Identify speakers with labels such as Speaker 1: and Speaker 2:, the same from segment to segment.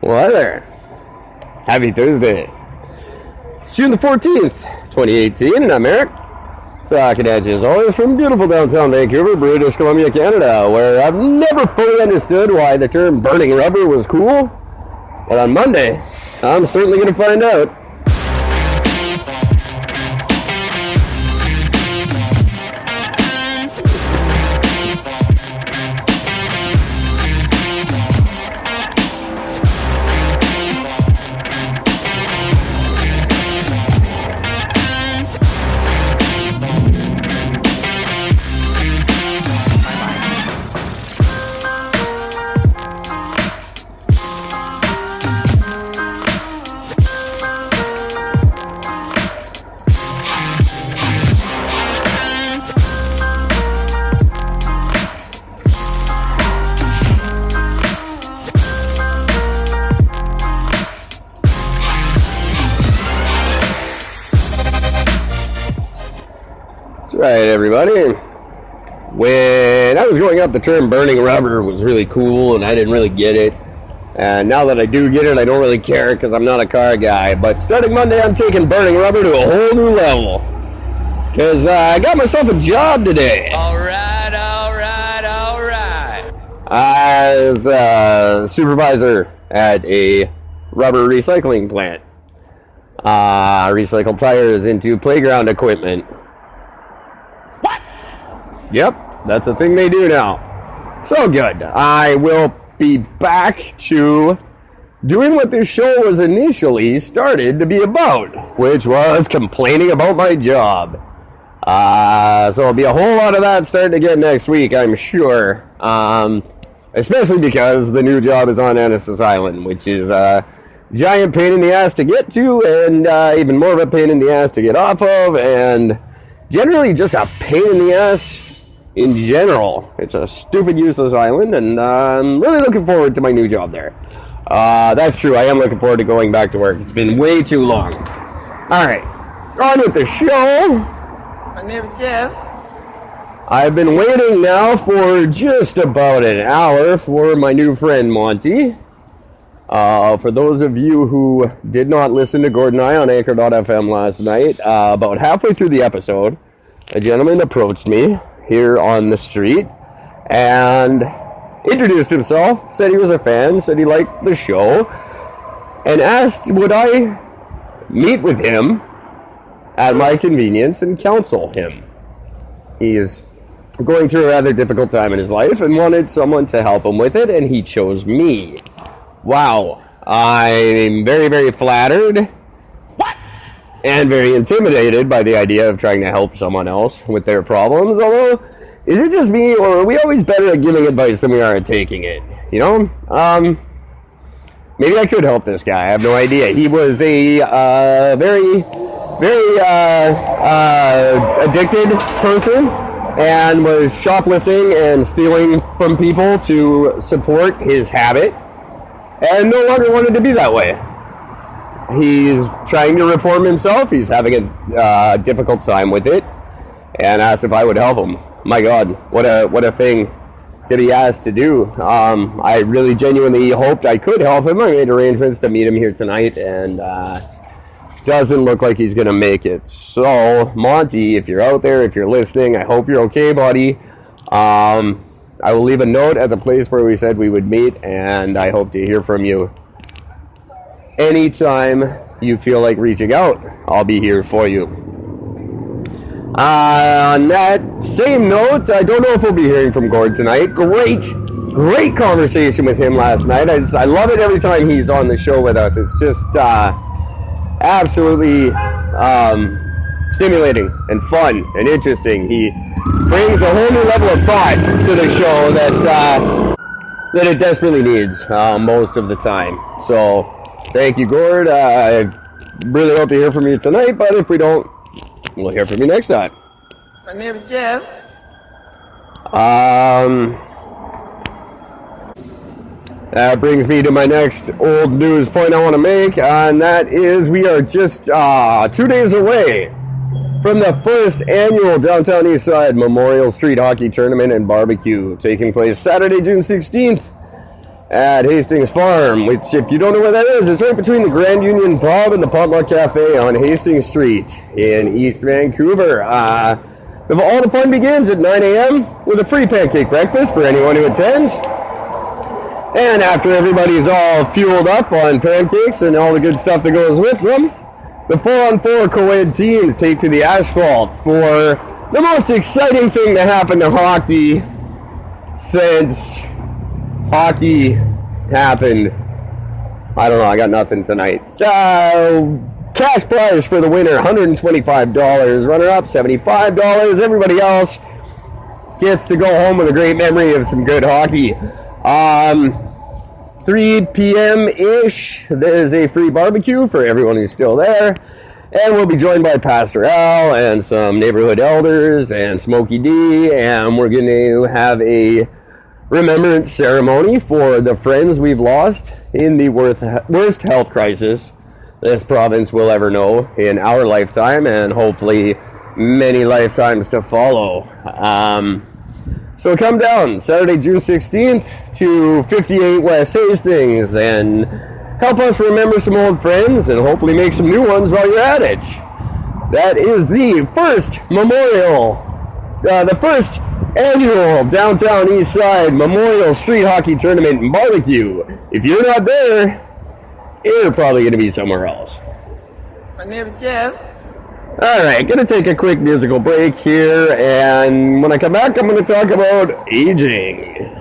Speaker 1: Well, hi there. Happy Thursday. It's June the 14th, 2018, and I'm Eric. Talking at you as always from beautiful downtown Vancouver, British Columbia, Canada, where I've never fully understood why the term burning rubber was cool. But on Monday, I'm certainly going to find out. Right, everybody. When I was growing up, the term burning rubber was really cool, and I didn't really get it. And now that I do get it, I don't really care because I'm not a car guy. But starting Monday, I'm taking burning rubber to a whole new level. Because I got myself a job today.
Speaker 2: All right.
Speaker 1: As a supervisor at a rubber recycling plant. Recycle tires into playground equipment. Yep, that's a thing they do now. So good. I will be back to doing what this show was initially started to be about, which was complaining about my job. So there'll be a whole lot of that starting again next week, I'm sure. Especially because the new job is on Annacis Island, which is a giant pain in the ass to get to, and even more of a pain in the ass to get off of, and generally just a pain in the ass in general. It's a stupid, useless island, and I'm really looking forward to my new job there. That's true, I am looking forward to going back to work. It's been way too long. Alright, on with the show.
Speaker 2: My name is Jeff.
Speaker 1: I've been waiting now for just about an hour for my new friend Monty. For those of you who did not listen to Gordon and I on Anchor.fm last night, about halfway through the episode, a gentleman approached me here on the street and introduced himself, said he was a fan, said he liked the show, and asked would I meet with him at my convenience and counsel him. He is going through a rather difficult time in his life and wanted someone to help him with it, and he chose me. Wow, I'm very, very flattered and very intimidated by the idea of trying to help someone else with their problems. Although, is it just me, or are we always better at giving advice than we are at taking it? You know? Maybe I could help this guy. I have no idea. He was a very, very addicted person and was shoplifting and stealing from people to support his habit, and no longer wanted to be that way. He's trying to reform himself. He's having a difficult time with it, and asked if I would help him. My God, what a thing to be asked to do. I really genuinely hoped I could help him. I made arrangements to meet him here tonight, and doesn't look like he's going to make it. So, Monty, if you're out there, if you're listening, I hope you're okay, buddy. I will leave a note at the place where we said we would meet, and I hope to hear from you. Anytime you feel like reaching out, I'll be here for you. On that same note, I don't know if we'll be hearing from Gord tonight. Great conversation with him last night. I love it every time he's on the show with us. It's just absolutely stimulating and fun and interesting. He brings a whole new level of thought to the show that it desperately needs most of the time. So, thank you, Gord. I really hope to hear from you tonight, but if we don't, we'll hear from you next time.
Speaker 2: My name is Jeff.
Speaker 1: That brings me to my next old news point I want to make, and that is we are just 2 days away from the first annual Downtown Eastside Memorial Street Hockey Tournament and Barbecue, taking place Saturday, June 16th at Hastings Farm, which, if you don't know where that is, it's right between the Grand Union Pub and the Potluck Cafe on Hastings Street in East Vancouver. All the fun begins at 9 a.m. with a free pancake breakfast for anyone who attends. And after everybody's all fueled up on pancakes and all the good stuff that goes with them, the 4-on-4 co-ed teams take to the asphalt for the most exciting thing to happen to hockey since hockey happened. I don't know, I got nothing tonight. Cash prize for the winner, $125. Runner-up, $75. Everybody else gets to go home with a great memory of some good hockey. 3 p.m.-ish, there's a free barbecue for everyone who's still there. And we'll be joined by Pastor Al and some neighborhood elders and Smokey D. And we're going to have a remembrance ceremony for the friends we've lost in the worst health crisis this province will ever know in our lifetime, and hopefully many lifetimes to follow. So come down Saturday, June 16th to 58 West Hastings and help us remember some old friends and hopefully make some new ones while you're at it. That is the first the first annual Downtown East Side Memorial Street Hockey Tournament and Barbecue. If you're not there, you're probably going to be somewhere else.
Speaker 2: My name is Jeff.
Speaker 1: Alright, going to take a quick musical break here, and when I come back, I'm going to talk about aging.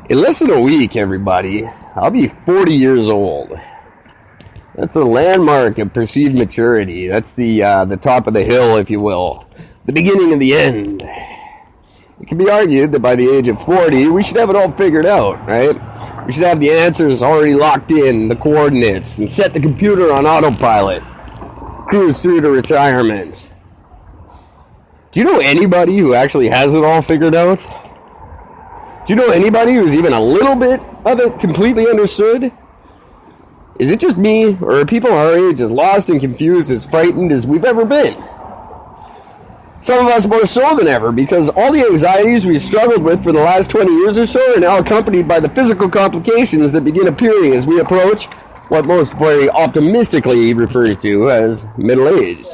Speaker 1: In less than a week, everybody, I'll be 40 years old. That's the landmark of perceived maturity. That's the top of the hill, if you will. The beginning of the end. It can be argued that by the age of 40, we should have it all figured out, right? We should have the answers already locked in, the coordinates, and set the computer on autopilot. Cruise through to retirement. Do you know anybody who actually has it all figured out? Do you know anybody who's even a little bit of it completely understood? Is it just me, or are people our age as lost and confused, as frightened as we've ever been? Some of us more so than ever, because all the anxieties we've struggled with for the last 20 years or so are now accompanied by the physical complications that begin appearing as we approach what most very optimistically refers to as middle age.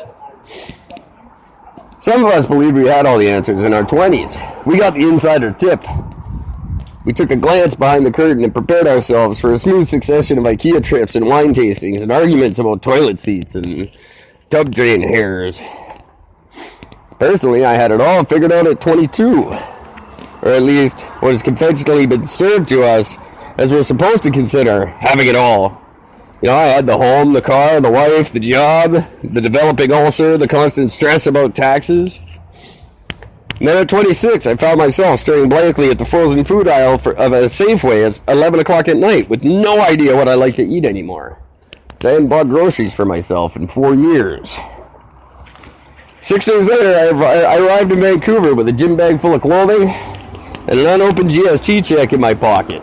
Speaker 1: Some of us believed we had all the answers in our 20s. We got the insider tip. We took a glance behind the curtain and prepared ourselves for a smooth succession of IKEA trips and wine tastings and arguments about toilet seats and tub drain hairs. Personally, I had it all figured out at 22. Or at least, what has conventionally been served to us as we're supposed to consider having it all. You know, I had the home, the car, the wife, the job, the developing ulcer, the constant stress about taxes. And then at 26, I found myself staring blankly at the frozen food aisle of a Safeway at 11 o'clock at night with no idea what I like to eat anymore. So I hadn't bought groceries for myself in 4 years. 6 days later, I arrived in Vancouver with a gym bag full of clothing and an unopened GST check in my pocket.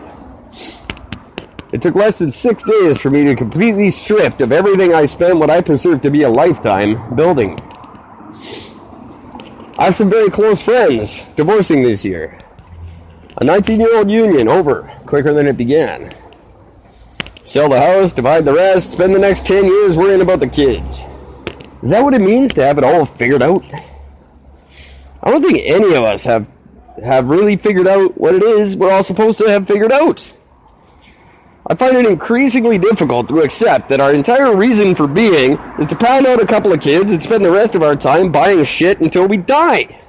Speaker 1: It took less than 6 days for me to completely stripped of everything I spent what I perceived to be a lifetime building. I have some very close friends divorcing this year. A 19-year-old union over quicker than it began. Sell the house, divide the rest, spend the next 10 years worrying about the kids. Is that what it means to have it all figured out? I don't think any of us have really figured out what it is we're all supposed to have figured out. I find it increasingly difficult to accept that our entire reason for being is to pound out a couple of kids and spend the rest of our time buying shit until we die.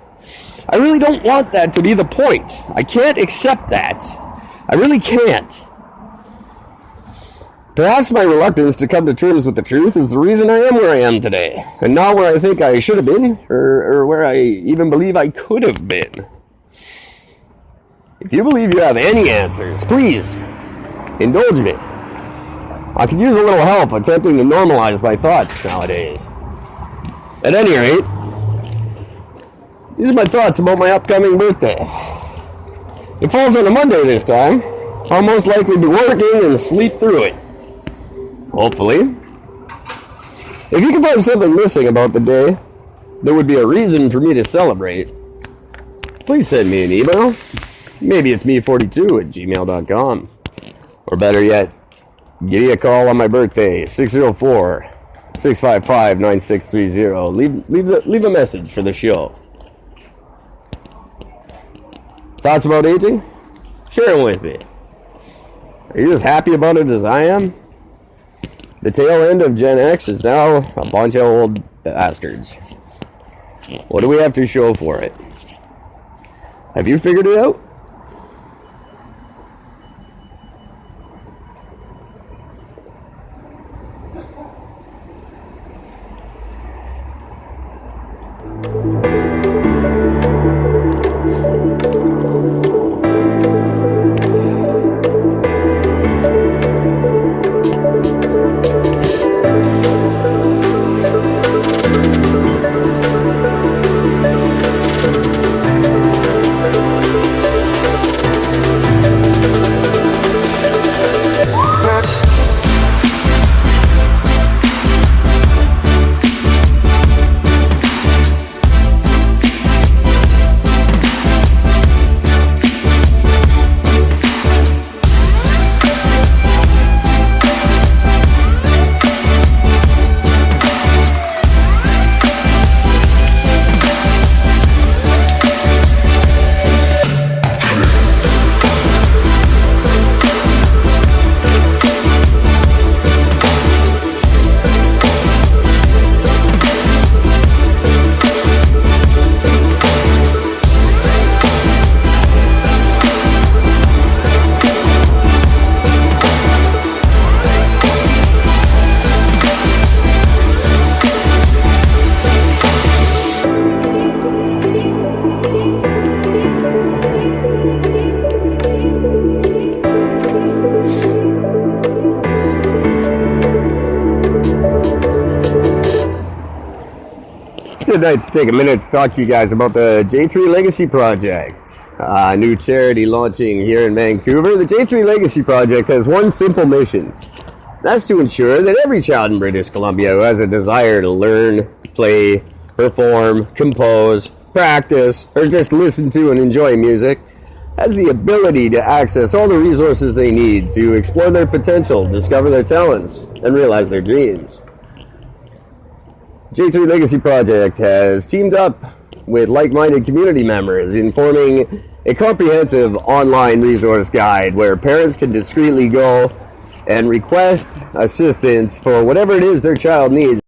Speaker 1: I really don't want that to be the point. I can't accept that. I really can't. Perhaps my reluctance to come to terms with the truth is the reason I am where I am today, and not where I think I should have been, or where I even believe I could have been. If you believe you have any answers, please indulge me. I could use a little help attempting to normalize my thoughts nowadays. At any rate, these are my thoughts about my upcoming birthday. It falls on a Monday this time. I'll most likely be working and sleep through it. Hopefully. If you can find something missing about the day, there would be a reason for me to celebrate. Please send me an email. Maybe it's me42@gmail.com. Or better yet, give me a call on my birthday, 604-655-9630. Leave a message for the show. Thoughts about aging? Share them with me. Are you as happy about it as I am? The tail end of Gen X is now a bunch of old bastards. What do we have to show for it? Have you figured it out? I'd like to take a minute to talk to you guys about the J3 Legacy Project, a new charity launching here in Vancouver. The J3 Legacy Project has one simple mission. That's to ensure that every child in British Columbia who has a desire to learn, play, perform, compose, practice, or just listen to and enjoy music has the ability to access all the resources they need to explore their potential, discover their talents, and realize their dreams. J3 Legacy Project has teamed up with like-minded community members in forming a comprehensive online resource guide where parents can discreetly go and request assistance for whatever it is their child needs.